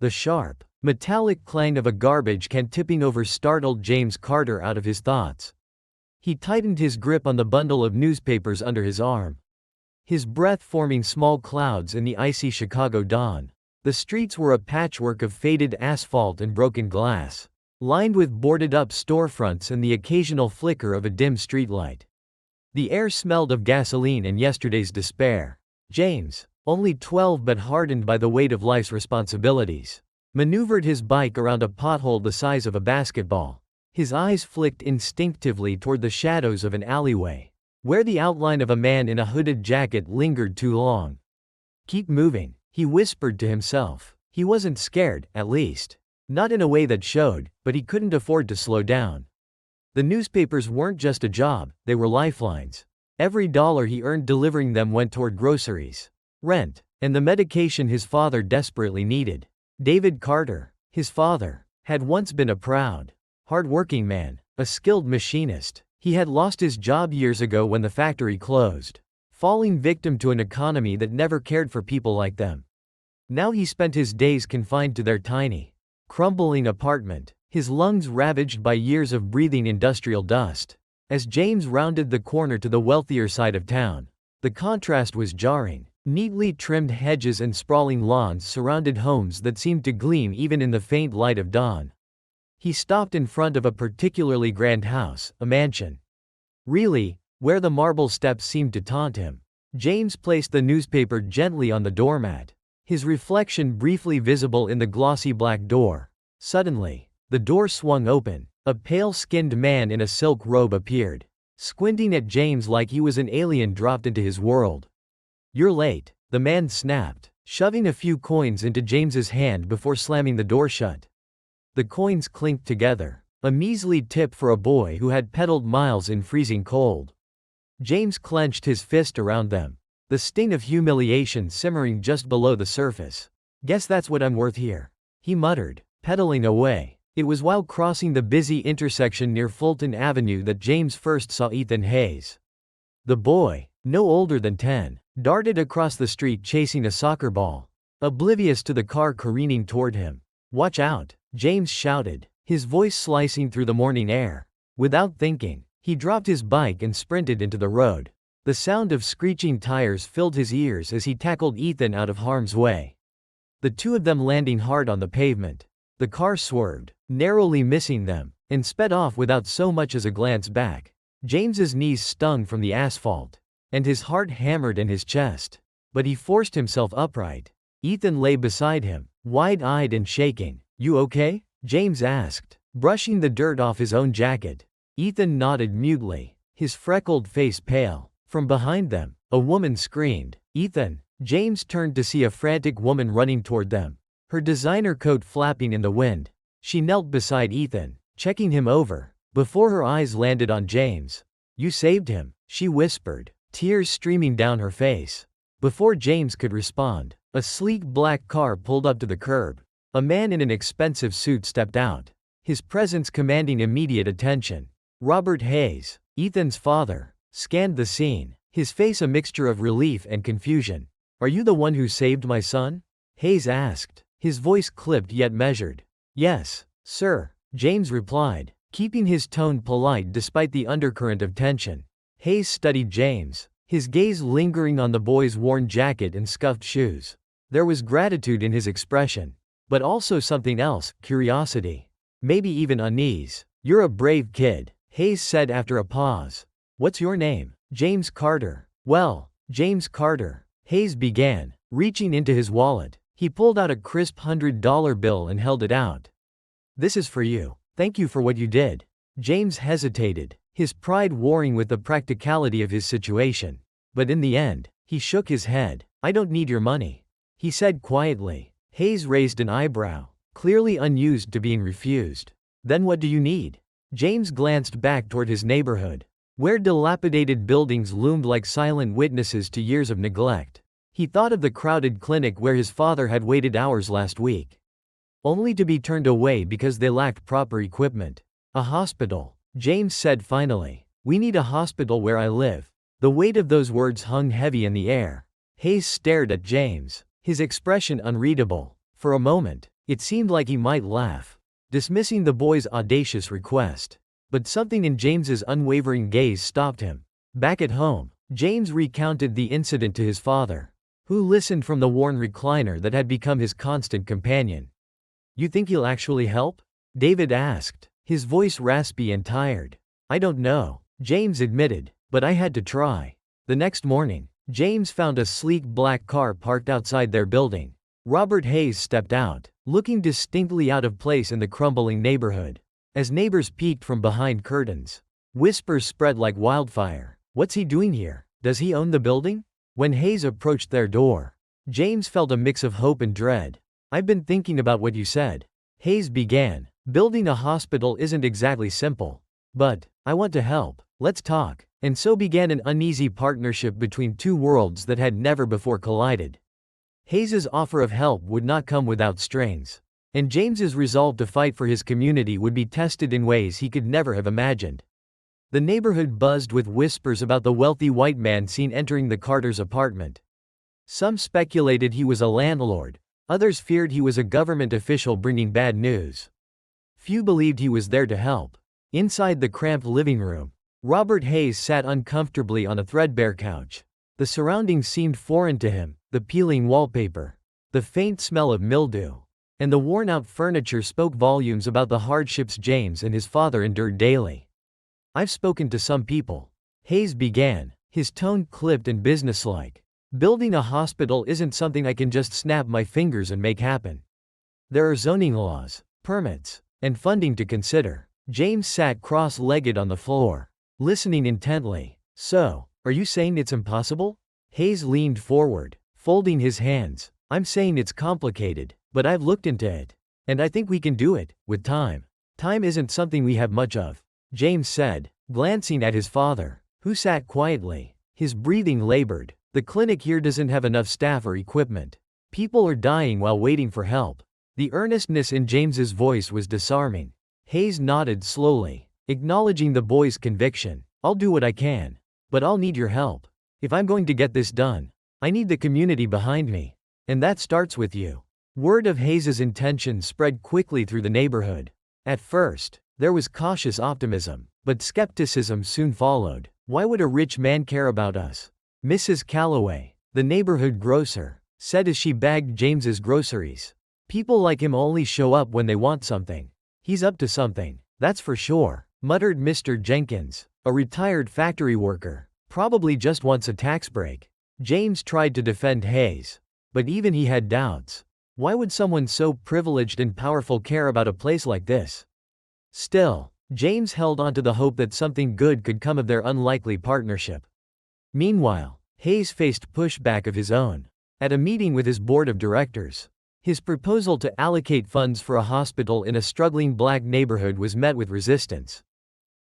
The sharp, metallic clang of a garbage can tipping over startled James Carter out of his thoughts. He tightened his grip on the bundle of newspapers under his arm, his breath forming small clouds in the icy Chicago dawn. The streets were a patchwork of faded asphalt and broken glass, lined with boarded-up storefronts and the occasional flicker of a dim streetlight. The air smelled of gasoline and yesterday's despair. James, only 12 but hardened by the weight of life's responsibilities, maneuvered his bike around a pothole the size of a basketball. His eyes flicked instinctively toward the shadows of an alleyway, where the outline of a man in a hooded jacket lingered too long. "Keep moving," he whispered to himself. He wasn't scared, at least. Not in a way that showed, but he couldn't afford to slow down. The newspapers weren't just a job, they were lifelines. Every dollar he earned delivering them went toward groceries, rent, and the medication his father desperately needed. David Carter, his father, had once been a proud, hard-working man, a skilled machinist. He had lost his job years ago when the factory closed, falling victim to an economy that never cared for people like them. Now he spent his days confined to their tiny, crumbling apartment, his lungs ravaged by years of breathing industrial dust. As James rounded the corner to the wealthier side of town, the contrast was jarring. Neatly trimmed hedges and sprawling lawns surrounded homes that seemed to gleam even in the faint light of dawn. He stopped in front of a particularly grand house, a mansion. Really, where the marble steps seemed to taunt him. James placed the newspaper gently on the doormat, his reflection briefly visible in the glossy black door. Suddenly, the door swung open. A pale-skinned man in a silk robe appeared, squinting at James like he was an alien dropped into his world. "You're late," the man snapped, shoving a few coins into James's hand before slamming the door shut. The coins clinked together, a measly tip for a boy who had pedaled miles in freezing cold. James clenched his fist around them, the sting of humiliation simmering just below the surface. "Guess that's what I'm worth here," he muttered, pedaling away. It was while crossing the busy intersection near Fulton Avenue that James first saw Ethan Hayes. The boy, no older than 10, darted across the street chasing a soccer ball, oblivious to the car careening toward him. "Watch out," James shouted, his voice slicing through the morning air. Without thinking, he dropped his bike and sprinted into the road. The sound of screeching tires filled his ears as he tackled Ethan out of harm's way, the two of them landing hard on the pavement. The car swerved, narrowly missing them, and sped off without so much as a glance back. James's knees stung from the asphalt, and his heart hammered in his chest. But he forced himself upright. Ethan lay beside him, wide-eyed and shaking. "You okay?" James asked, brushing the dirt off his own jacket. Ethan nodded mutely, his freckled face pale. From behind them, a woman screamed. "Ethan!" James turned to see a frantic woman running toward them, her designer coat flapping in the wind. She knelt beside Ethan, checking him over, before her eyes landed on James. "You saved him," she whispered, tears streaming down her face. Before James could respond, a sleek black car pulled up to the curb. A man in an expensive suit stepped out, his presence commanding immediate attention. Robert Hayes, Ethan's father, scanned the scene, his face a mixture of relief and confusion. "Are you the one who saved my son?" Hayes asked, his voice clipped yet measured. "Yes, sir," James replied, keeping his tone polite despite the undercurrent of tension. Hayes studied James, his gaze lingering on the boy's worn jacket and scuffed shoes. There was gratitude in his expression, but also something else, curiosity, maybe even unease. "You're a brave kid," Hayes said after a pause. "What's your name?" "James Carter." "Well, James Carter," Hayes began, reaching into his wallet. He pulled out a crisp $100 bill and held it out. "This is for you. Thank you for what you did." James hesitated, his pride warring with the practicality of his situation. But in the end, he shook his head. "I don't need your money," he said quietly. Hayes raised an eyebrow, clearly unused to being refused. "Then what do you need?" James glanced back toward his neighborhood, where dilapidated buildings loomed like silent witnesses to years of neglect. He thought of the crowded clinic where his father had waited hours last week, only to be turned away because they lacked proper equipment. "A hospital," James said finally. "We need a hospital where I live." The weight of those words hung heavy in the air. Hayes stared at James, his expression unreadable. For a moment, It seemed like he might laugh, dismissing the boy's audacious request. But something in James's unwavering gaze stopped him. Back at home, James recounted the incident to his father, who listened from the worn recliner that had become his constant companion. "You think he'll actually help?" David asked, his voice raspy and tired. "I don't know," James admitted, "but I had to try." The next morning, James found a sleek black car parked outside their building. Robert Hayes stepped out, looking distinctly out of place in the crumbling neighborhood. As neighbors peeked from behind curtains, whispers spread like wildfire. "What's he doing here? Does he own the building?" When Hayes approached their door, James felt a mix of hope and dread. "I've been thinking about what you said," Hayes began. "Building a hospital isn't exactly simple. But I want to help. Let's talk." And so began an uneasy partnership between two worlds that had never before collided. Hayes's offer of help would not come without strings, and James's resolve to fight for his community would be tested in ways he could never have imagined. The neighborhood buzzed with whispers about the wealthy white man seen entering the Carters' apartment. Some speculated he was a landlord, others feared he was a government official bringing bad news. Few believed he was there to help. Inside the cramped living room, Robert Hayes sat uncomfortably on a threadbare couch. The surroundings seemed foreign to him, the peeling wallpaper, the faint smell of mildew, and the worn-out furniture spoke volumes about the hardships James and his father endured daily. "I've spoken to some people," Hayes began, his tone clipped and businesslike. "Building a hospital isn't something I can just snap my fingers and make happen. There are zoning laws, permits, and funding to consider." James sat cross-legged on the floor, listening intently. "So, are you saying it's impossible?" Hayes leaned forward, folding his hands. "I'm saying it's complicated, but I've looked into it, and I think we can do it, with time." "Time isn't something we have much of," James said, glancing at his father, who sat quietly, his breathing labored. "The clinic here doesn't have enough staff or equipment. People are dying while waiting for help." The earnestness in James's voice was disarming. Hayes nodded slowly, acknowledging the boy's conviction. "I'll do what I can, but I'll need your help. If I'm going to get this done, I need the community behind me. And that starts with you." Word of Hayes's intentions spread quickly through the neighborhood. At first, there was cautious optimism, but skepticism soon followed. "Why would a rich man care about us?" Mrs. Calloway, the neighborhood grocer, said as she bagged James's groceries. "People like him only show up when they want something. He's up to something, that's for sure," muttered Mr. Jenkins, a retired factory worker. "Probably just wants a tax break." James tried to defend Hayes, but even he had doubts. Why would someone so privileged and powerful care about a place like this? Still, James held on to the hope that something good could come of their unlikely partnership. Meanwhile, Hayes faced pushback of his own. At a meeting with his board of directors, his proposal to allocate funds for a hospital in a struggling black neighborhood was met with resistance.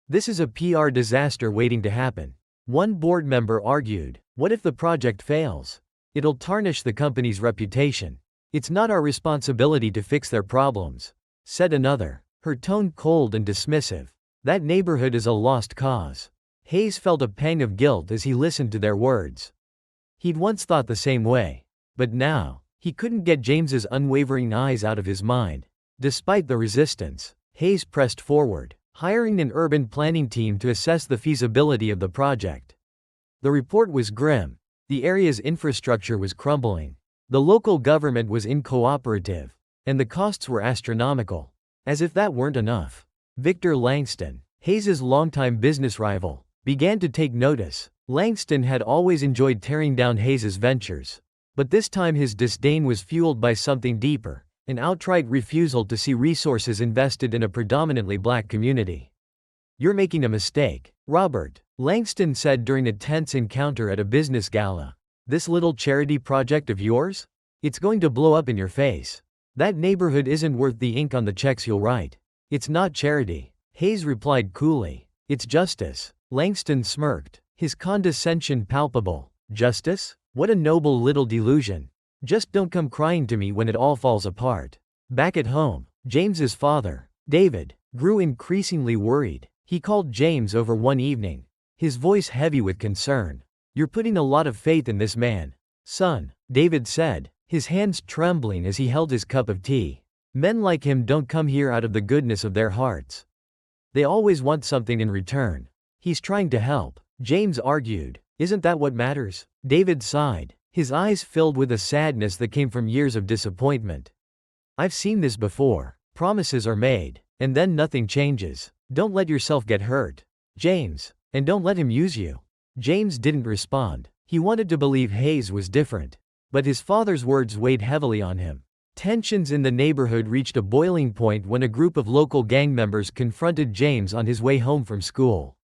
"This is a PR disaster waiting to happen," one board member argued. "What if the project fails? It'll tarnish the company's reputation. It's not our responsibility to fix their problems," said another, her tone cold and dismissive. "That neighborhood is a lost cause." Hayes felt a pang of guilt as he listened to their words. He'd once thought the same way, but now, he couldn't get James's unwavering eyes out of his mind. Despite the resistance, Hayes pressed forward, hiring an urban planning team to assess the feasibility of the project. The report was grim. The area's infrastructure was crumbling. The local government was uncooperative, and the costs were astronomical. As if that weren't enough, Victor Langston, Hayes's longtime business rival, began to take notice. Langston had always enjoyed tearing down Hayes's ventures, but this time his disdain was fueled by something deeper, an outright refusal to see resources invested in a predominantly black community. "You're making a mistake, Robert," Langston said during a tense encounter at a business gala. "This little charity project of yours? It's going to blow up in your face. That neighborhood isn't worth the ink on the checks you'll write." "It's not charity," Hayes replied coolly. "It's justice." Langston smirked, his condescension palpable. "Justice? What a noble little delusion. Just don't come crying to me when it all falls apart." Back at home, James's father, David, grew increasingly worried. He called James over one evening, his voice heavy with concern. "You're putting a lot of faith in this man, son," David said, his hands trembling as he held his cup of tea. Men like him don't come here out of the goodness of their hearts. They always want something in return. He's trying to help, James argued. Isn't that what matters? David sighed, his eyes filled with a sadness that came from years of disappointment. I've seen this before. Promises are made, and then nothing changes. Don't let yourself get hurt, James, and don't let him use you. James didn't respond. He wanted to believe Hayes was different, but his father's words weighed heavily on him. Tensions in the neighborhood reached a boiling point when a group of local gang members confronted James on his way home from school.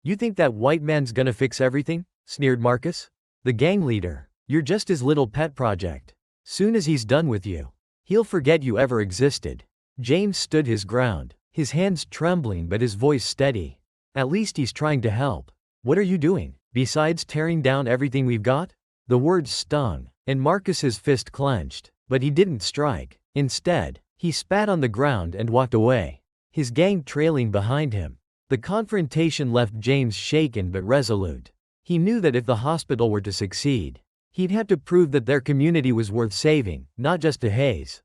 You think that white man's gonna fix everything? Sneered Marcus, the gang leader. You're just his little pet project. Soon as he's done with you, he'll forget you ever existed. James stood his ground, his hands trembling but his voice steady. At least he's trying to help. What are you doing, besides tearing down everything we've got? The words stung, and Marcus's fist clenched, but he didn't strike. Instead, he spat on the ground and walked away, his gang trailing behind him. The confrontation left James shaken but resolute. He knew that if the hospital were to succeed, he'd have to prove that their community was worth saving, not just to Hayes,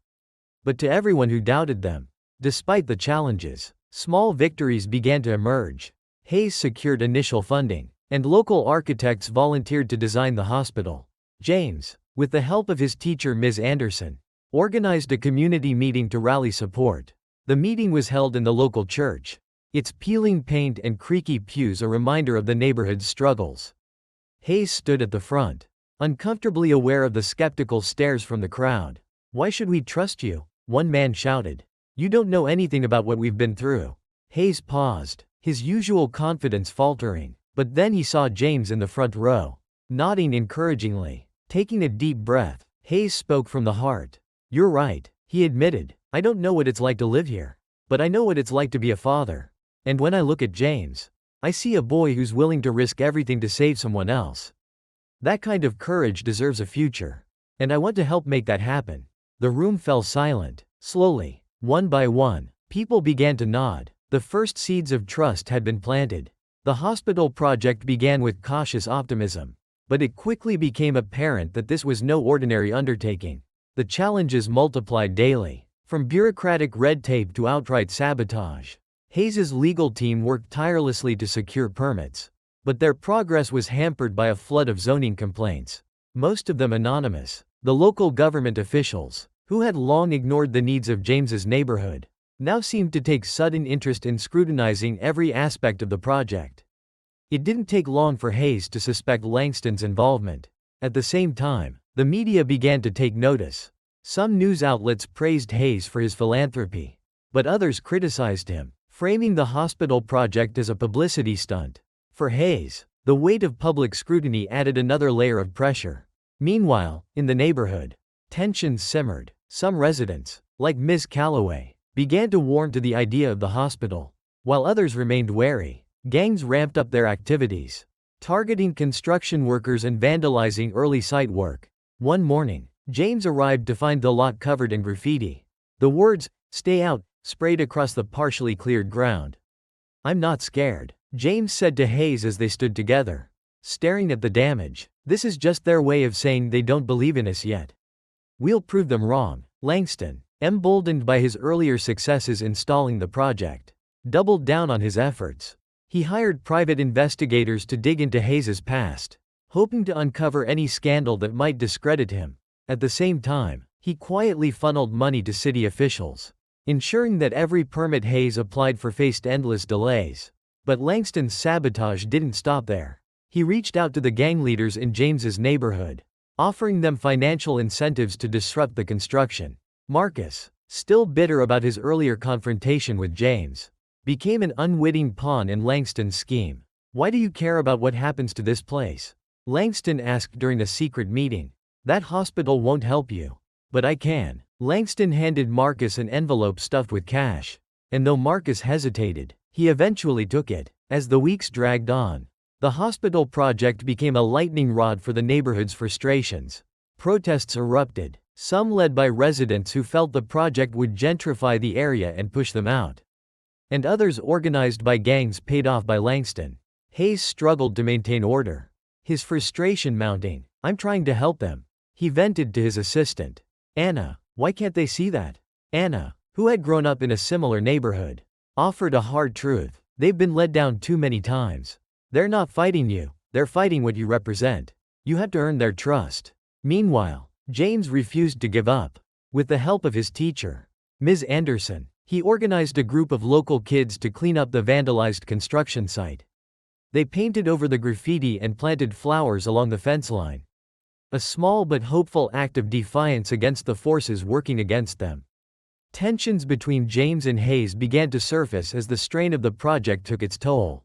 but to everyone who doubted them. Despite the challenges, small victories began to emerge. Hayes secured initial funding, and local architects volunteered to design the hospital. James, with the help of his teacher Ms. Anderson, organized a community meeting to rally support. The meeting was held in the local church, its peeling paint and creaky pews a reminder of the neighborhood's struggles. Hayes stood at the front, uncomfortably aware of the skeptical stares from the crowd. Why should we trust you? One man shouted. You don't know anything about what we've been through. Hayes paused, his usual confidence faltering, but then he saw James in the front row, nodding encouragingly. Taking a deep breath, Hayes spoke from the heart. You're right, he admitted. I don't know what it's like to live here, but I know what it's like to be a father. And when I look at James, I see a boy who's willing to risk everything to save someone else. That kind of courage deserves a future. And I want to help make that happen. The room fell silent. Slowly, one by one, people began to nod. The first seeds of trust had been planted. The hospital project began with cautious optimism, but it quickly became apparent that this was no ordinary undertaking. The challenges multiplied daily, from bureaucratic red tape to outright sabotage. Hayes's legal team worked tirelessly to secure permits, but their progress was hampered by a flood of zoning complaints, most of them anonymous. The local government officials, who had long ignored the needs of James's neighborhood, now seemed to take sudden interest in scrutinizing every aspect of the project. It didn't take long for Hayes to suspect Langston's involvement. At the same time, the media began to take notice. Some news outlets praised Hayes for his philanthropy, but others criticized him, framing the hospital project as a publicity stunt. For Hayes, the weight of public scrutiny added another layer of pressure. Meanwhile, in the neighborhood, tensions simmered. Some residents, like Ms. Calloway, began to warm to the idea of the hospital, while others remained wary. Gangs ramped up their activities, targeting construction workers and vandalizing early site work. One morning, James arrived to find the lot covered in graffiti. The words, "Stay out," sprayed across the partially cleared ground. I'm not scared, James said to Hayes as they stood together, staring at the damage. This is just their way of saying they don't believe in us yet. We'll prove them wrong. Langston, emboldened by his earlier successes in stalling the project, doubled down on his efforts. He hired private investigators to dig into Hayes's past, hoping to uncover any scandal that might discredit him. At the same time, he quietly funneled money to city officials, ensuring that every permit Hayes applied for faced endless delays. But Langston's sabotage didn't stop there. He reached out to the gang leaders in James's neighborhood, offering them financial incentives to disrupt the construction. Marcus, still bitter about his earlier confrontation with James, became an unwitting pawn in Langston's scheme. Why do you care about what happens to this place? Langston asked during a secret meeting. That hospital won't help you. But I can. Langston handed Marcus an envelope stuffed with cash. And though Marcus hesitated, he eventually took it. As the weeks dragged on, the hospital project became a lightning rod for the neighborhood's frustrations. Protests erupted, some led by residents who felt the project would gentrify the area and push them out, and others organized by gangs paid off by Langston. Hayes struggled to maintain order, his frustration mounting. I'm trying to help them, he vented to his assistant. Anna, why can't they see that? Anna, who had grown up in a similar neighborhood, offered a hard truth. They've been let down too many times. They're not fighting you, they're fighting what you represent. You have to earn their trust. Meanwhile, James refused to give up. With the help of his teacher, Ms. Anderson, he organized a group of local kids to clean up the vandalized construction site. They painted over the graffiti and planted flowers along the fence line. A small but hopeful act of defiance against the forces working against them. Tensions between James and Hayes began to surface as the strain of the project took its toll.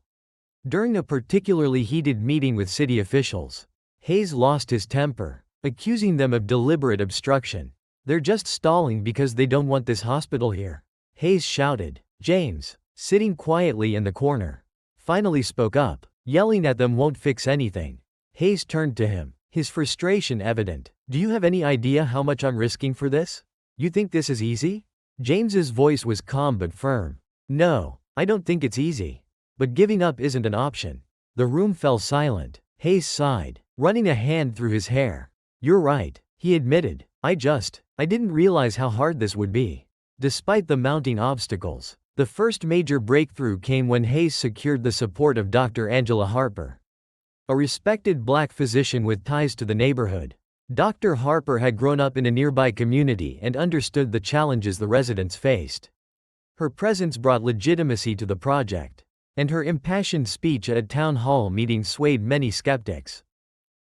During a particularly heated meeting with city officials, Hayes lost his temper, accusing them of deliberate obstruction. They're just stalling because they don't want this hospital here, Hayes shouted. James, sitting quietly in the corner, finally spoke up. Yelling at them won't fix anything. Hayes turned to him, his frustration evident. Do you have any idea how much I'm risking for this? You think this is easy? James's voice was calm but firm. No, I don't think it's easy. But giving up isn't an option. The room fell silent. Hayes sighed, running a hand through his hair. You're right, he admitted. I didn't realize how hard this would be. Despite the mounting obstacles, the first major breakthrough came when Hayes secured the support of Dr. Angela Harper, a respected black physician with ties to the neighborhood. Dr. Harper had grown up in a nearby community and understood the challenges the residents faced. Her presence brought legitimacy to the project, and her impassioned speech at a town hall meeting swayed many skeptics.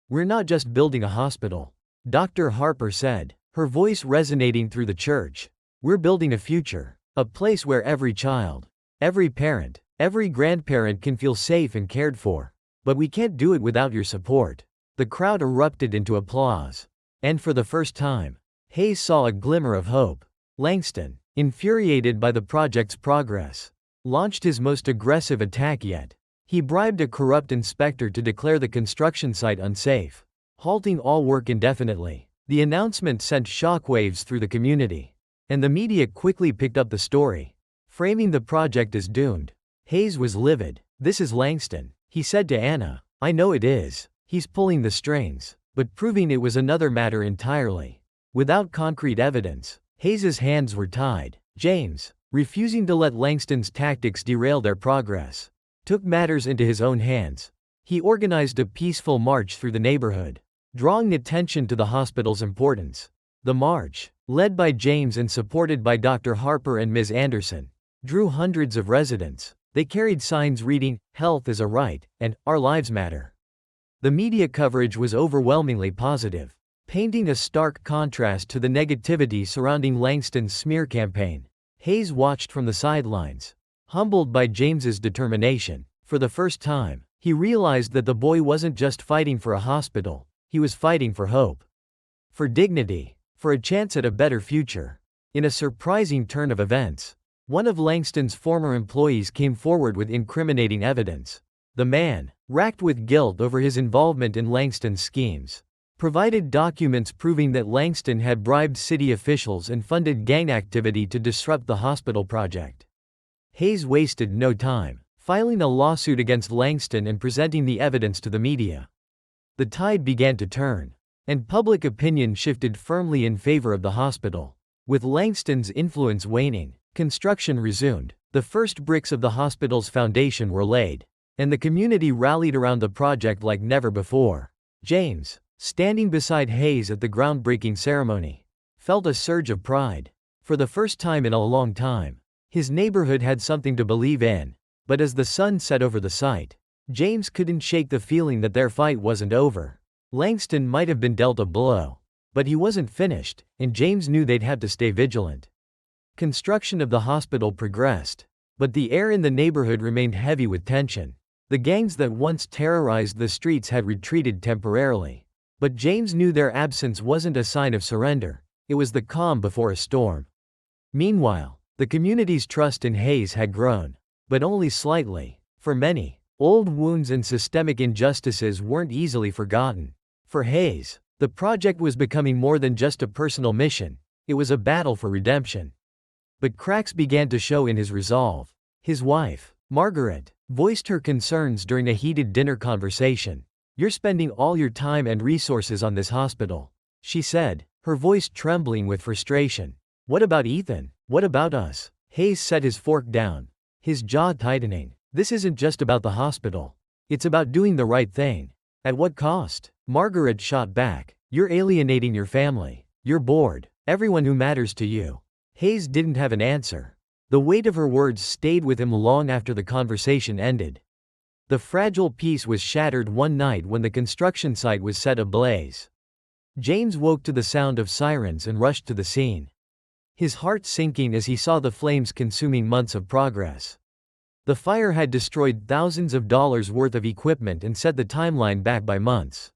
We're not just building a hospital, Dr. Harper said, her voice resonating through the church. We're building a future, a place where every child, every parent, every grandparent can feel safe and cared for. But we can't do it without your support. The crowd erupted into applause. And for the first time, Hayes saw a glimmer of hope. Langston, infuriated by the project's progress, launched his most aggressive attack yet. He bribed a corrupt inspector to declare the construction site unsafe, halting all work indefinitely. The announcement sent shockwaves through the community, and the media quickly picked up the story, framing the project as doomed. Hayes was livid. This is Langston, he said to Anna. I know it is. He's pulling the strings, but proving it was another matter entirely. Without concrete evidence, Hayes's hands were tied. James, refusing to let Langston's tactics derail their progress, took matters into his own hands. He organized a peaceful march through the neighborhood, drawing attention to the hospital's importance. The march, led by James and supported by Dr. Harper and Ms. Anderson, drew hundreds of residents. They carried signs reading, "Health is a right," and "Our lives matter." The media coverage was overwhelmingly positive, painting a stark contrast to the negativity surrounding Langston's smear campaign. Hayes watched from the sidelines, humbled by James's determination. For the first time, he realized that the boy wasn't just fighting for a hospital, he was fighting for hope, for dignity, for a chance at a better future. In a surprising turn of events, one of Langston's former employees came forward with incriminating evidence. The man, racked with guilt over his involvement in Langston's schemes, provided documents proving that Langston had bribed city officials and funded gang activity to disrupt the hospital project. Hayes wasted no time, filing a lawsuit against Langston and presenting the evidence to the media. The tide began to turn, and public opinion shifted firmly in favor of the hospital. With Langston's influence waning, construction resumed. The first bricks of the hospital's foundation were laid, and the community rallied around the project like never before. James, standing beside Hayes at the groundbreaking ceremony, felt a surge of pride. For the first time in a long time, his neighborhood had something to believe in. But as the sun set over the site, James couldn't shake the feeling that their fight wasn't over. Langston might have been dealt a blow, but he wasn't finished, and James knew they'd have to stay vigilant. Construction of the hospital progressed, but the air in the neighborhood remained heavy with tension. The gangs that once terrorized the streets had retreated temporarily. But James knew their absence wasn't a sign of surrender, it was the calm before a storm. Meanwhile, the community's trust in Hayes had grown, but only slightly. For many, old wounds and systemic injustices weren't easily forgotten. For Hayes, the project was becoming more than just a personal mission, it was a battle for redemption. But cracks began to show in his resolve. His wife, Margaret, voiced her concerns during a heated dinner conversation. You're spending all your time and resources on this hospital, she said, her voice trembling with frustration. What about Ethan? What about us? Hayes set his fork down, his jaw tightening. This isn't just about the hospital. It's about doing the right thing. At what cost? Margaret shot back. You're alienating your family. You're bored. Everyone who matters to you. Hayes didn't have an answer. The weight of her words stayed with him long after the conversation ended. The fragile peace was shattered one night when the construction site was set ablaze. James woke to the sound of sirens and rushed to the scene, his heart sinking as he saw the flames consuming months of progress. The fire had destroyed thousands of dollars worth of equipment and set the timeline back by months.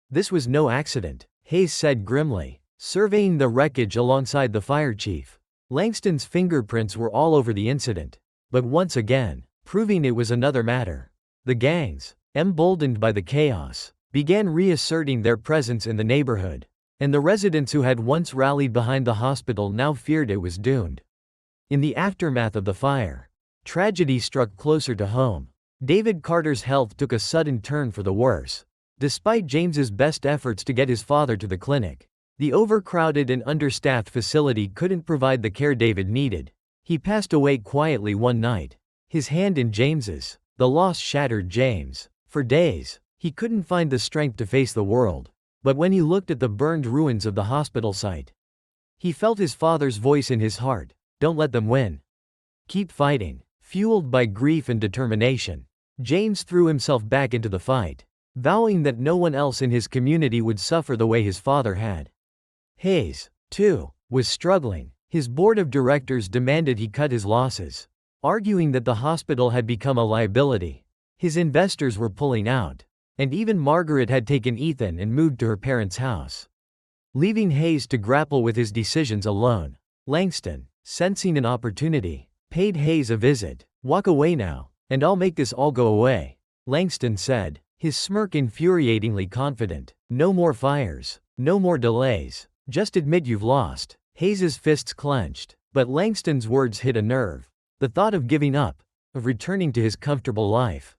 This was no accident, Hayes said grimly, surveying the wreckage alongside the fire chief. Langston's fingerprints were all over the incident, but once again, proving it was another matter. The gangs, emboldened by the chaos, began reasserting their presence in the neighborhood, and the residents who had once rallied behind the hospital now feared it was doomed. In the aftermath of the fire, tragedy struck closer to home. David Carter's health took a sudden turn for the worse. Despite James's best efforts to get his father to the clinic, the overcrowded and understaffed facility couldn't provide the care David needed. He passed away quietly one night, his hand in James's. The loss shattered James. For days, he couldn't find the strength to face the world. But when he looked at the burned ruins of the hospital site, he felt his father's voice in his heart. Don't let them win. Keep fighting. Fueled by grief and determination, James threw himself back into the fight, vowing that no one else in his community would suffer the way his father had. Hayes, too, was struggling. His board of directors demanded he cut his losses, arguing that the hospital had become a liability. His investors were pulling out, and even Margaret had taken Ethan and moved to her parents' house, leaving Hayes to grapple with his decisions alone. Langston, sensing an opportunity, paid Hayes a visit. Walk away now, and I'll make this all go away, Langston said, his smirk infuriatingly confident. No more fires, no more delays, just admit you've lost. Hayes's fists clenched, but Langston's words hit a nerve. The thought of giving up, of returning to his comfortable life,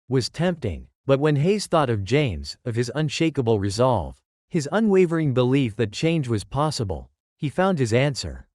was tempting, but when Hayes thought of James, of his unshakable resolve, his unwavering belief that change was possible, he found his answer.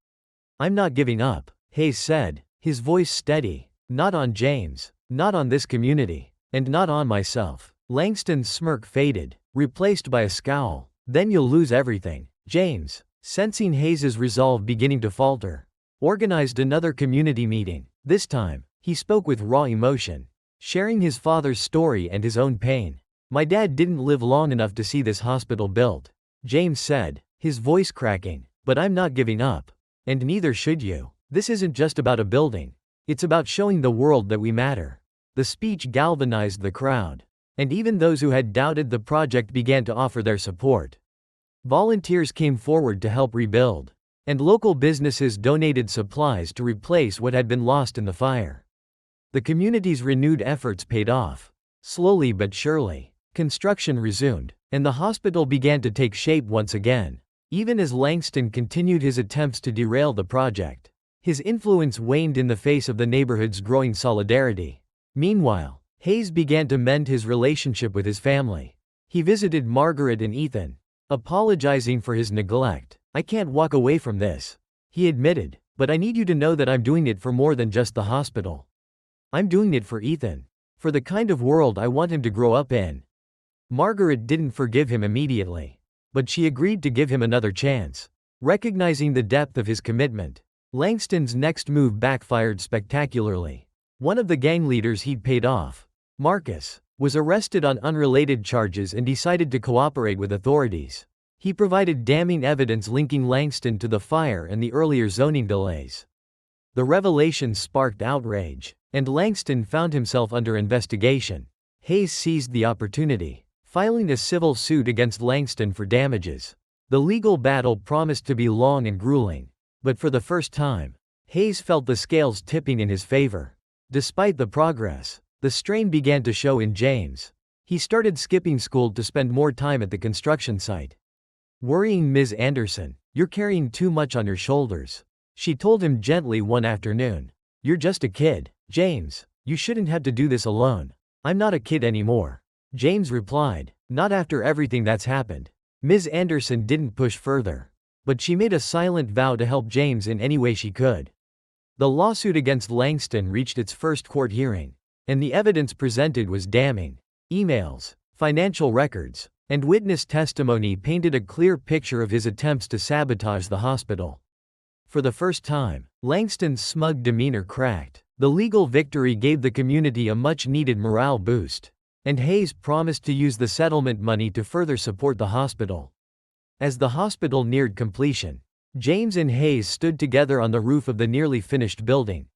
I'm not giving up, Hayes said, his voice steady. Not on James, not on this community, and not on myself. Langston's smirk faded, replaced by a scowl. Then you'll lose everything. James, sensing Hayes's resolve beginning to falter, organized another community meeting. This time, he spoke with raw emotion, sharing his father's story and his own pain. My dad didn't live long enough to see this hospital built, James said, his voice cracking. But I'm not giving up. And neither should you. This isn't just about a building. It's about showing the world that we matter. The speech galvanized the crowd, and even those who had doubted the project began to offer their support. Volunteers came forward to help rebuild, and local businesses donated supplies to replace what had been lost in the fire. The community's renewed efforts paid off. Slowly but surely, construction resumed, and the hospital began to take shape once again. Even as Langston continued his attempts to derail the project, his influence waned in the face of the neighborhood's growing solidarity. Meanwhile, Hayes began to mend his relationship with his family. He visited Margaret and Ethan, apologizing for his neglect. I can't walk away from this, he admitted, but I need you to know that I'm doing it for more than just the hospital. I'm doing it for Ethan, for the kind of world I want him to grow up in. Margaret didn't forgive him immediately, but she agreed to give him another chance. Recognizing the depth of his commitment, Langston's next move backfired spectacularly. One of the gang leaders he'd paid off, Marcus, was arrested on unrelated charges and decided to cooperate with authorities. He provided damning evidence linking Langston to the fire and the earlier zoning delays. The revelation sparked outrage, and Langston found himself under investigation. Hayes seized the opportunity, filing a civil suit against Langston for damages. The legal battle promised to be long and grueling, but for the first time, Hayes felt the scales tipping in his favor. Despite the progress, the strain began to show in James. He started skipping school to spend more time at the construction site. Worrying Ms. Anderson, "You're carrying too much on your shoulders," she told him gently one afternoon. "You're just a kid, James. You shouldn't have to do this alone." "I'm not a kid anymore," James replied. "Not after everything that's happened." Ms. Anderson didn't push further. but she made a silent vow to help James in any way she could. The lawsuit against Langston reached its first court hearing, and the evidence presented was damning. Emails, financial records, and witness testimony painted a clear picture of his attempts to sabotage the hospital. For the first time, Langston's smug demeanor cracked. The legal victory gave the community a much-needed morale boost, and Hayes promised to use the settlement money to further support the hospital. As the hospital neared completion, James and Hayes stood together on the roof of the nearly finished building,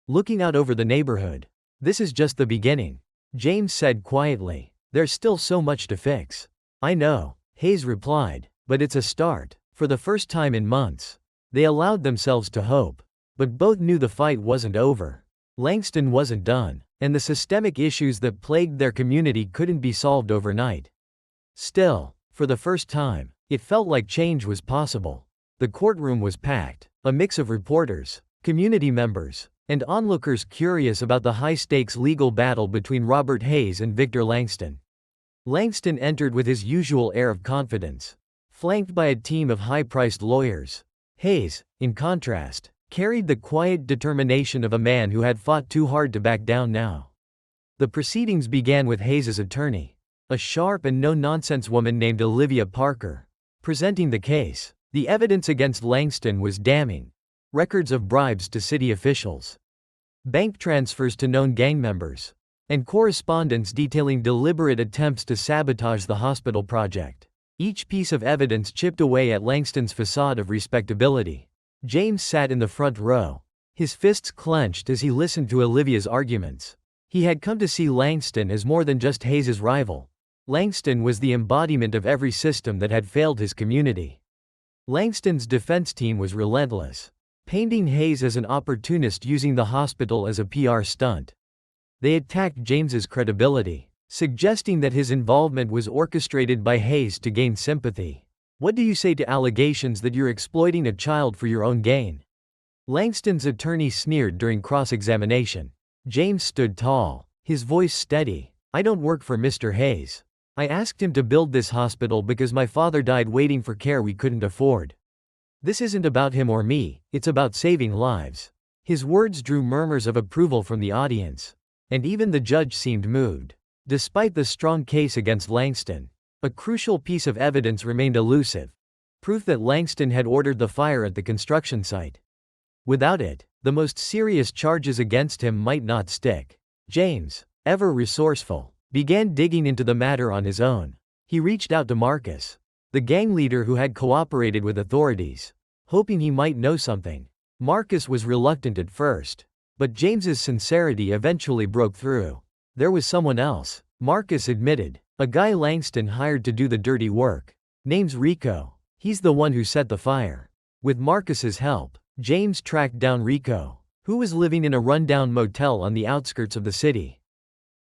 looking out over the neighborhood. "This is just the beginning," James said quietly. "There's still so much to fix." "I know," Hayes replied, "but it's a start." For the first time in months, they allowed themselves to hope, but both knew the fight wasn't over. Langston wasn't done, and the systemic issues that plagued their community couldn't be solved overnight. Still, for the first time, it felt like change was possible. The courtroom was packed, a mix of reporters, community members, and onlookers curious about the high-stakes legal battle between Robert Hayes and Victor Langston. Langston entered with his usual air of confidence, flanked by a team of high-priced lawyers. Hayes, in contrast, carried the quiet determination of a man who had fought too hard to back down now. The proceedings began with Hayes's attorney, a sharp and no-nonsense woman named Olivia Parker, presenting the case. The evidence against Langston was damning. Records of bribes to city officials, bank transfers to known gang members, and correspondence detailing deliberate attempts to sabotage the hospital project. Each piece of evidence chipped away at Langston's facade of respectability. James sat in the front row, his fists clenched as he listened to Olivia's arguments. He had come to see Langston as more than just Hayes's rival. Langston was the embodiment of every system that had failed his community. Langston's defense team was relentless, painting Hayes as an opportunist using the hospital as a PR stunt. They attacked James's credibility, suggesting that his involvement was orchestrated by Hayes to gain sympathy. "What do you say to allegations that you're exploiting a child for your own gain?" Langston's attorney sneered during cross-examination. James stood tall, his voice steady. "I don't work for Mr. Hayes. I asked him to build this hospital because my father died waiting for care we couldn't afford. This isn't about him or me, it's about saving lives." His words drew murmurs of approval from the audience, and even the judge seemed moved. Despite the strong case against Langston, a crucial piece of evidence remained elusive: proof that Langston had ordered the fire at the construction site. Without it, the most serious charges against him might not stick. James, ever resourceful, began digging into the matter on his own. He reached out to Marcus, the gang leader who had cooperated with authorities, hoping he might know something. Marcus was reluctant at first, but James's sincerity eventually broke through. There was someone else, Marcus admitted, a guy Langston hired to do the dirty work. Name's Rico. He's the one who set the fire. With Marcus's help, James tracked down Rico, who was living in a rundown motel on the outskirts of the city.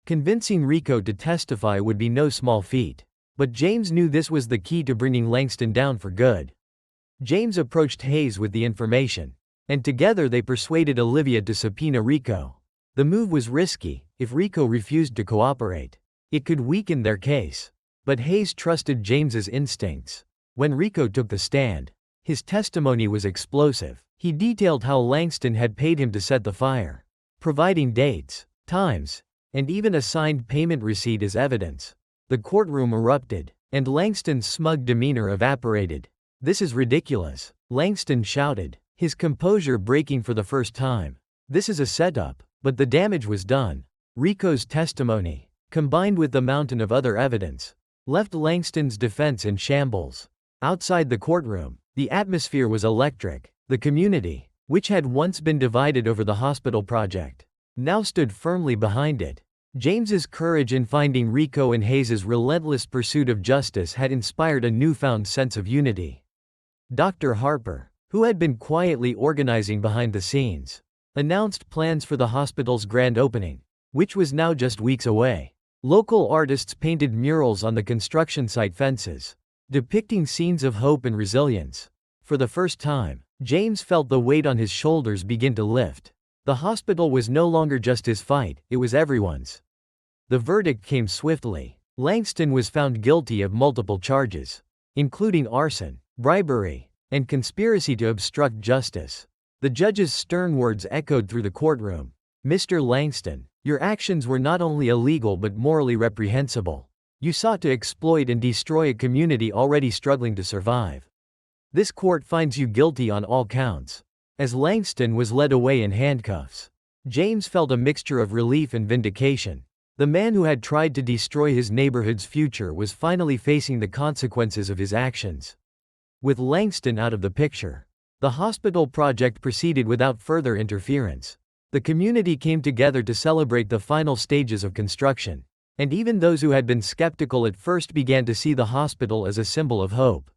Convincing Rico to testify would be no small feat, but James knew this was the key to bringing Langston down for good. James approached Hayes with the information, and together they persuaded Olivia to subpoena Rico. The move was risky. If Rico refused to cooperate, it could weaken their case. But Hayes trusted James's instincts. When Rico took the stand, his testimony was explosive. He detailed how Langston had paid him to set the fire, providing dates, times, and even a signed payment receipt as evidence. The courtroom erupted, and Langston's smug demeanor evaporated. "This is ridiculous," Langston shouted, his composure breaking for the first time. "This is a setup." But the damage was done. Rico's testimony, combined with the mountain of other evidence, left Langston's defense in shambles. Outside the courtroom, the atmosphere was electric. The community, which had once been divided over the hospital project, now stood firmly behind it. James's courage in finding Rico and Hayes's relentless pursuit of justice had inspired a newfound sense of unity. Dr. Harper, who had been quietly organizing behind the scenes, announced plans for the hospital's grand opening, which was now just weeks away. Local artists painted murals on the construction site fences, depicting scenes of hope and resilience. For the first time, James felt the weight on his shoulders begin to lift. The hospital was no longer just his fight, it was everyone's. The verdict came swiftly. Langston was found guilty of multiple charges, including arson, bribery, and conspiracy to obstruct justice. The judge's stern words echoed through the courtroom. Mr. Langston, your actions were not only illegal but morally reprehensible. You sought to exploit and destroy a community already struggling to survive. This court finds you guilty on all counts. As Langston was led away in handcuffs, James felt a mixture of relief and vindication. The man who had tried to destroy his neighborhood's future was finally facing the consequences of his actions. With Langston out of the picture, the hospital project proceeded without further interference. The community came together to celebrate the final stages of construction, and even those who had been skeptical at first began to see the hospital as a symbol of hope.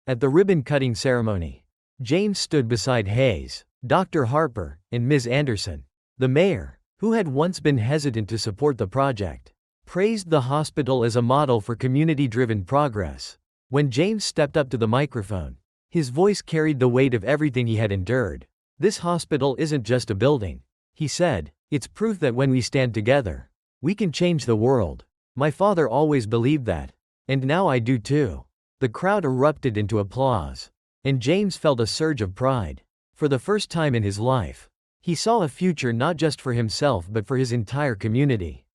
At the ribbon-cutting ceremony, James stood beside Hayes, Dr. Harper, and Ms. Anderson. The mayor, who had once been hesitant to support the project, praised the hospital as a model for community-driven progress. When James stepped up to the microphone, his voice carried the weight of everything he had endured. This hospital isn't just a building, he said. It's proof that when we stand together, we can change the world. My father always believed that, and now I do too. The crowd erupted into applause, and James felt a surge of pride. For the first time in his life, he saw a future not just for himself but for his entire community.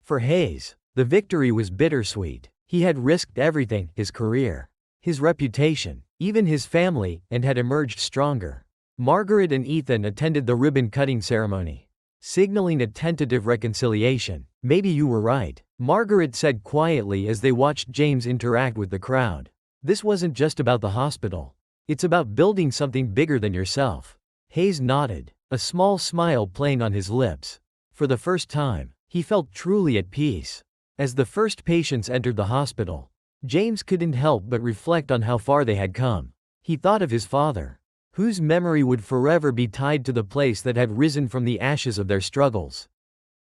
For Hayes, the victory was bittersweet. He had risked everything, his career, his reputation, even his family, and had emerged stronger. Margaret and Ethan attended the ribbon-cutting ceremony, signaling a tentative reconciliation. Maybe you were right, Margaret said quietly as they watched James interact with the crowd. This wasn't just about the hospital. It's about building something bigger than yourself. Hayes nodded, a small smile playing on his lips. For the first time, he felt truly at peace. As the first patients entered the hospital, James couldn't help but reflect on how far they had come. He thought of his father, whose memory would forever be tied to the place that had risen from the ashes of their struggles.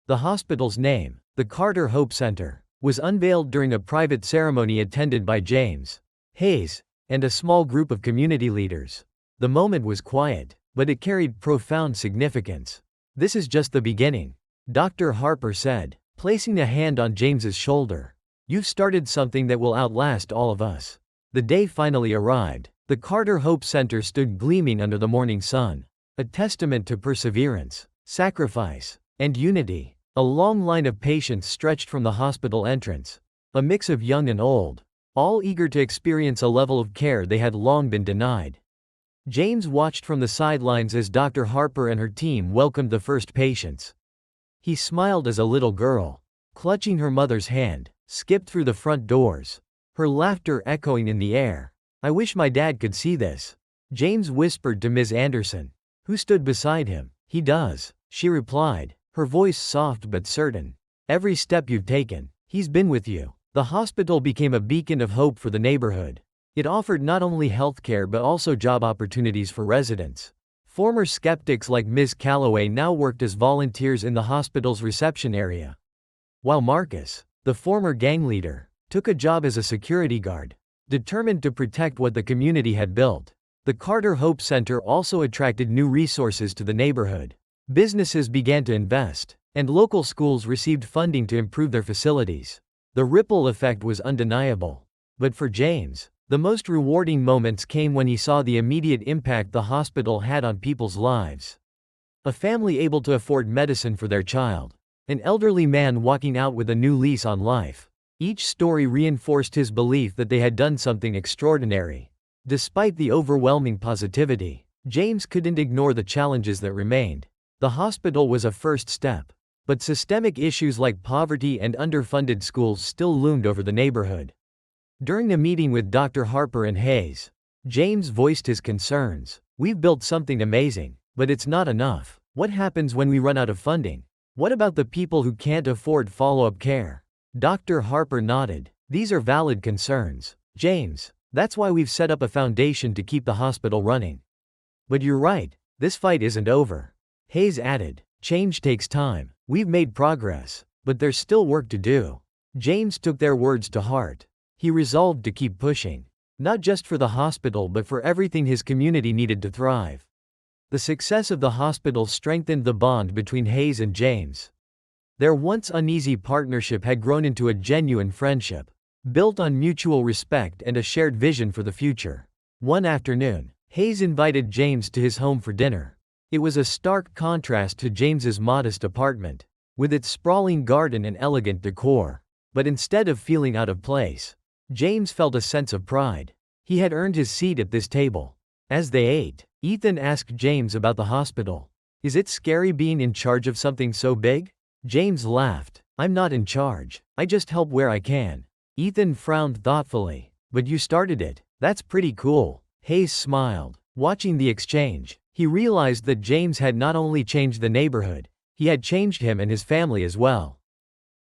The hospital's name, the Carter Hope Center, was unveiled during a private ceremony attended by James, Hayes, and a small group of community leaders. The moment was quiet, but it carried profound significance. This is just the beginning, Dr. Harper said, placing a hand on James's shoulder. You've started something that will outlast all of us. The day finally arrived. The Carter Hope Center stood gleaming under the morning sun, a testament to perseverance, sacrifice, and unity. A long line of patients stretched from the hospital entrance, a mix of young and old, all eager to experience a level of care they had long been denied. James watched from the sidelines as Dr. Harper and her team welcomed the first patients. He smiled as a little girl, clutching her mother's hand, skipped through the front doors, her laughter echoing in the air. I wish my dad could see this, James whispered to Ms. Anderson, who stood beside him. He does, she replied, her voice soft but certain. Every step you've taken, he's been with you. The hospital became a beacon of hope for the neighborhood. It offered not only healthcare but also job opportunities for residents. Former skeptics like Ms. Calloway now worked as volunteers in the hospital's reception area, while Marcus, the former gang leader, took a job as a security guard, determined to protect what the community had built. The Carter Hope Center also attracted new resources to the neighborhood. Businesses began to invest, and local schools received funding to improve their facilities. The ripple effect was undeniable. But for James, the most rewarding moments came when he saw the immediate impact the hospital had on people's lives. A family able to afford medicine for their child. An elderly man walking out with a new lease on life. Each story reinforced his belief that they had done something extraordinary. Despite the overwhelming positivity, James couldn't ignore the challenges that remained. The hospital was a first step, but systemic issues like poverty and underfunded schools still loomed over the neighborhood. During a meeting with Dr. Harper and Hayes, James voiced his concerns. We've built something amazing, but it's not enough. What happens when we run out of funding? What about the people who can't afford follow-up care? Dr. Harper nodded. These are valid concerns, James. That's why we've set up a foundation to keep the hospital running. But you're right, this fight isn't over. Hayes added, change takes time. We've made progress, but there's still work to do. James took their words to heart. He resolved to keep pushing, not just for the hospital but for everything his community needed to thrive. The success of the hospital strengthened the bond between Hayes and James. Their once uneasy partnership had grown into a genuine friendship, built on mutual respect and a shared vision for the future. One afternoon, Hayes invited James to his home for dinner. It was a stark contrast to James's modest apartment, with its sprawling garden and elegant decor. But instead of feeling out of place, James felt a sense of pride. He had earned his seat at this table. As they ate, Ethan asked James about the hospital. "Is it scary being in charge of something so big?" James laughed. "I'm not in charge. I just help where I can." Ethan frowned thoughtfully. "But you started it. That's pretty cool." Hayes smiled. Watching the exchange, he realized that James had not only changed the neighborhood, he had changed him and his family as well.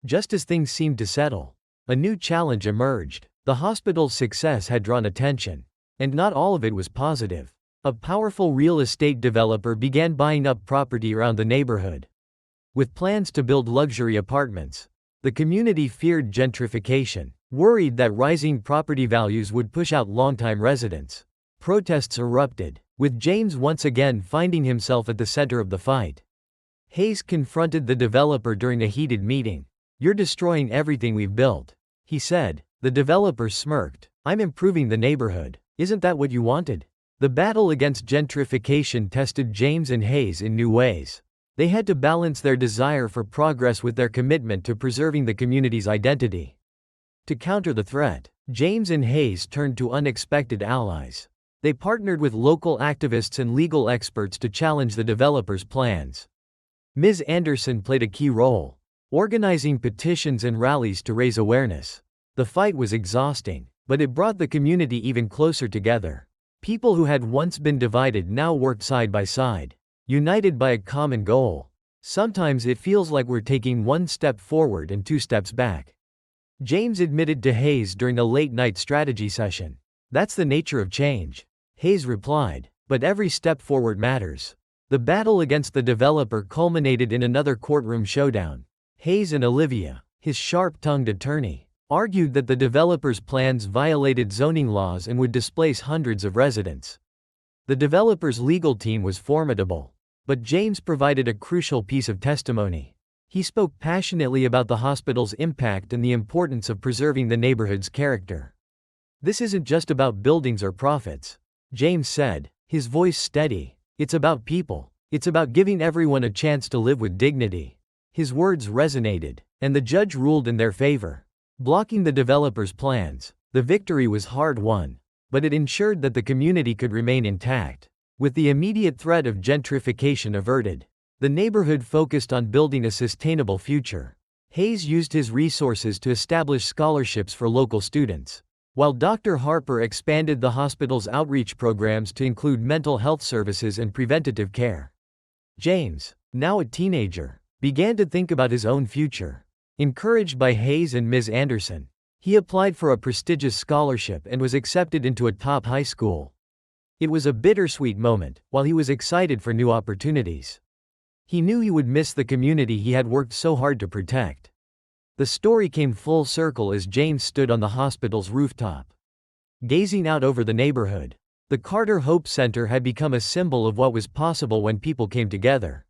Just as things seemed to settle, a new challenge emerged. The hospital's success had drawn attention, and not all of it was positive. A powerful real estate developer began buying up property around the neighborhood, with plans to build luxury apartments. The community feared gentrification, worried that rising property values would push out longtime residents. Protests erupted, with James once again finding himself at the center of the fight. Hayes confronted the developer during a heated meeting. "You're destroying everything we've built," he said. The developer smirked. "I'm improving the neighborhood. Isn't that what you wanted?" The battle against gentrification tested James and Hayes in new ways. They had to balance their desire for progress with their commitment to preserving the community's identity. To counter the threat, James and Hayes turned to unexpected allies. They partnered with local activists and legal experts to challenge the developer's plans. Ms. Anderson played a key role, organizing petitions and rallies to raise awareness. The fight was exhausting, but it brought the community even closer together. People who had once been divided now worked side by side, united by a common goal. Sometimes it feels like we're taking one step forward and two steps back, James admitted to Hayes during a late-night strategy session. "That's the nature of change," Hayes replied, "but every step forward matters." The battle against the developer culminated in another courtroom showdown. Hayes and Olivia, his sharp-tongued attorney, argued that the developer's plans violated zoning laws and would displace hundreds of residents. The developer's legal team was formidable, but James provided a crucial piece of testimony. He spoke passionately about the hospital's impact and the importance of preserving the neighborhood's character. "This isn't just about buildings or profits," James said, his voice steady. "It's about people. It's about giving everyone a chance to live with dignity." His words resonated, and the judge ruled in their favor, blocking the developer's plans. The victory was hard-won, but it ensured that the community could remain intact. With the immediate threat of gentrification averted, the neighborhood focused on building a sustainable future. Hayes used his resources to establish scholarships for local students, while Dr. Harper expanded the hospital's outreach programs to include mental health services and preventative care. James, now a teenager, began to think about his own future. Encouraged by Hayes and Ms. Anderson, he applied for a prestigious scholarship and was accepted into a top high school. It was a bittersweet moment, while he was excited for new opportunities. He knew he would miss the community he had worked so hard to protect. The story came full circle as James stood on the hospital's rooftop, gazing out over the neighborhood. The Carter Hope Center had become a symbol of what was possible when people came together.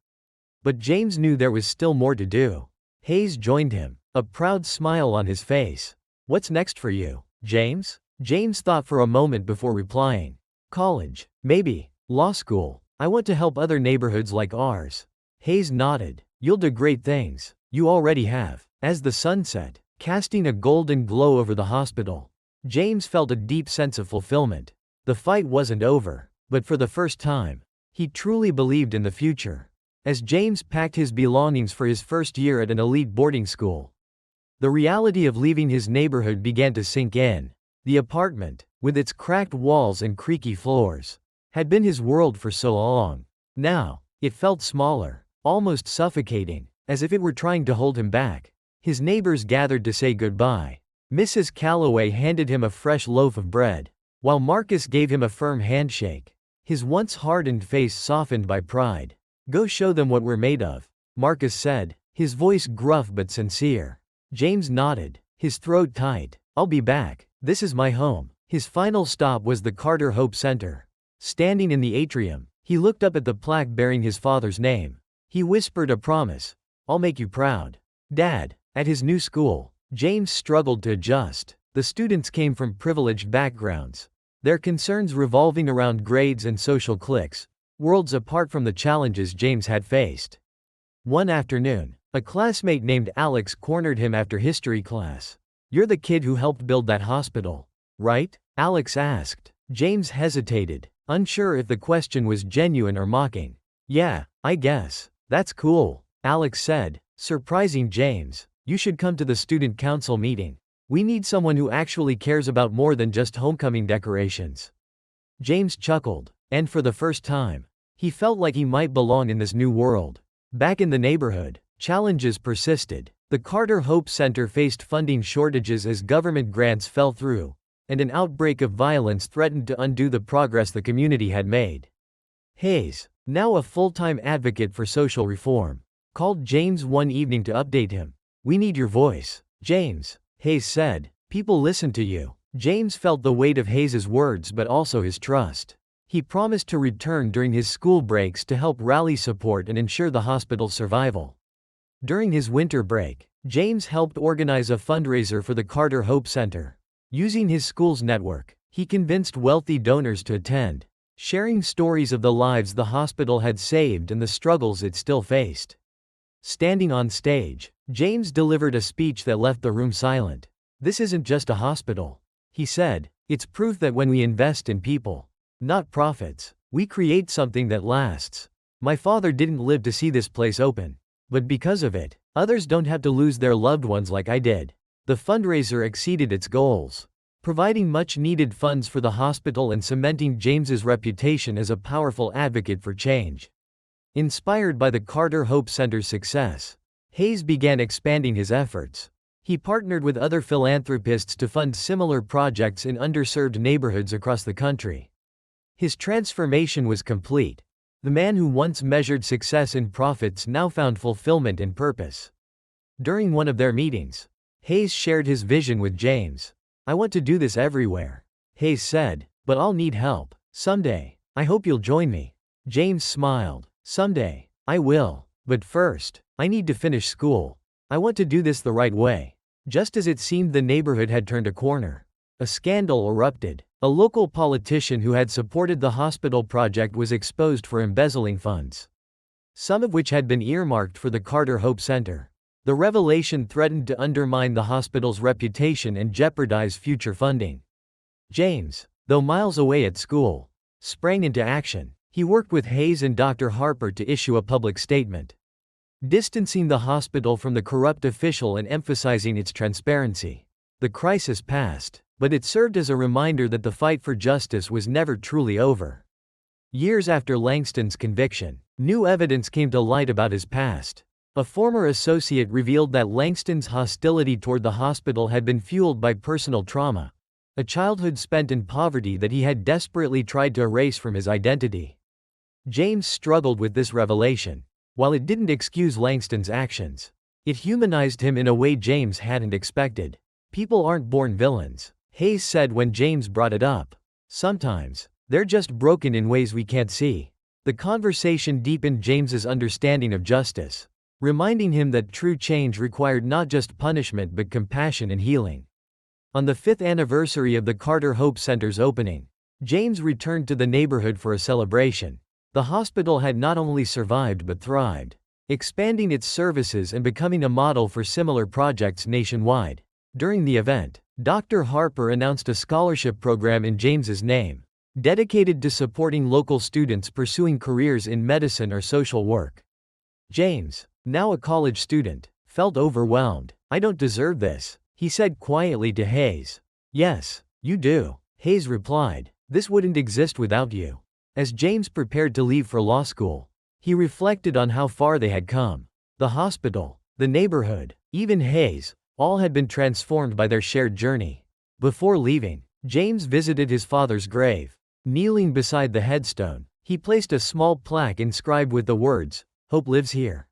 But James knew there was still more to do. Hayes joined him, a proud smile on his face. "What's next for you, James?" James thought for a moment before replying. "College, maybe. Law school. I want to help other neighborhoods like ours." Hayes nodded. "You'll do great things. You already have." As the sun set, casting a golden glow over the hospital, James felt a deep sense of fulfillment. The fight wasn't over, but for the first time, he truly believed in the future. As James packed his belongings for his first year at an elite boarding school, the reality of leaving his neighborhood began to sink in. The apartment, with its cracked walls and creaky floors, had been his world for so long. Now, it felt smaller, almost suffocating, as if it were trying to hold him back. His neighbors gathered to say goodbye. Mrs. Calloway handed him a fresh loaf of bread, while Marcus gave him a firm handshake. His once hardened face softened by pride. "Go show them what we're made of," Marcus said, his voice gruff but sincere. James nodded, his throat tight. "I'll be back. This is my home." His final stop was the Carter Hope Center. Standing in the atrium, he looked up at the plaque bearing his father's name. He whispered a promise. "I'll make you proud, Dad." At his new school, James struggled to adjust. The students came from privileged backgrounds, their concerns revolving around grades and social cliques, worlds apart from the challenges James had faced. One afternoon, a classmate named Alex cornered him after history class. "You're the kid who helped build that hospital, right?" Alex asked. James hesitated, unsure if the question was genuine or mocking. "Yeah, I guess. That's cool," Alex said, surprising James. "You should come to the student council meeting. We need someone who actually cares about more than just homecoming decorations." James chuckled, and for the first time, he felt like he might belong in this new world. Back in the neighborhood, challenges persisted. The Carter Hope Center faced funding shortages as government grants fell through, and an outbreak of violence threatened to undo the progress the community had made. Hayes, now a full-time advocate for social reform, called James one evening to update him. "We need your voice, James," Hayes said. "People listen to you." James felt the weight of Hayes's words but also his trust. He promised to return during his school breaks to help rally support and ensure the hospital's survival. During his winter break, James helped organize a fundraiser for the Carter Hope Center. Using his school's network, he convinced wealthy donors to attend, sharing stories of the lives the hospital had saved and the struggles it still faced. Standing on stage, James delivered a speech that left the room silent. "This isn't just a hospital," he said. "It's proof that when we invest in people, not profits, we create something that lasts. My father didn't live to see this place open, but because of it, others don't have to lose their loved ones like I did." The fundraiser exceeded its goals, providing much-needed funds for the hospital and cementing James's reputation as a powerful advocate for change. Inspired by the Carter Hope Center's success, Hayes began expanding his efforts. He partnered with other philanthropists to fund similar projects in underserved neighborhoods across the country. His transformation was complete. The man who once measured success in profits now found fulfillment and purpose. During one of their meetings, Hayes shared his vision with James. "I want to do this everywhere," Hayes said, "but I'll need help. Someday, I hope you'll join me." James smiled. "Someday, I will. But first, I need to finish school. I want to do this the right way." Just as it seemed the neighborhood had turned a corner, a scandal erupted. A local politician who had supported the hospital project was exposed for embezzling funds, some of which had been earmarked for the Carter Hope Center. The revelation threatened to undermine the hospital's reputation and jeopardize future funding. James, though miles away at school, sprang into action. He worked with Hayes and Dr. Harper to issue a public statement, distancing the hospital from the corrupt official and emphasizing its transparency. The crisis passed, but it served as a reminder that the fight for justice was never truly over. Years after Langston's conviction, new evidence came to light about his past. A former associate revealed that Langston's hostility toward the hospital had been fueled by personal trauma, a childhood spent in poverty that he had desperately tried to erase from his identity. James struggled with this revelation. While it didn't excuse Langston's actions, it humanized him in a way James hadn't expected. "People aren't born villains," Hayes said when James brought it up. "Sometimes, they're just broken in ways we can't see." The conversation deepened James's understanding of justice, reminding him that true change required not just punishment but compassion and healing. On the 5th anniversary of the Carter Hope Center's opening, James returned to the neighborhood for a celebration. The hospital had not only survived but thrived, expanding its services and becoming a model for similar projects nationwide. During the event, Dr. Harper announced a scholarship program in James's name, dedicated to supporting local students pursuing careers in medicine or social work. James, now a college student, felt overwhelmed. "I don't deserve this," he said quietly to Hayes. "Yes, you do," Hayes replied. "This wouldn't exist without you." As James prepared to leave for law school, he reflected on how far they had come. The hospital, the neighborhood, even Hayes, all had been transformed by their shared journey. Before leaving, James visited his father's grave. Kneeling beside the headstone, he placed a small plaque inscribed with the words, "Hope lives here."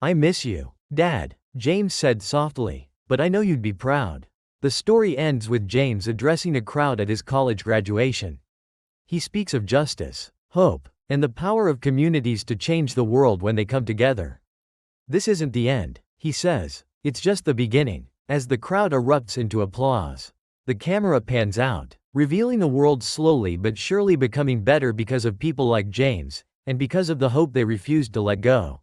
"I miss you, Dad," James said softly, "but I know you'd be proud." The story ends with James addressing a crowd at his college graduation. He speaks of justice, hope, and the power of communities to change the world when they come together. "This isn't the end," he says, "it's just the beginning." As the crowd erupts into applause, The camera pans out, revealing the world slowly but surely becoming better because of people like James, and because of the hope they refused to let go.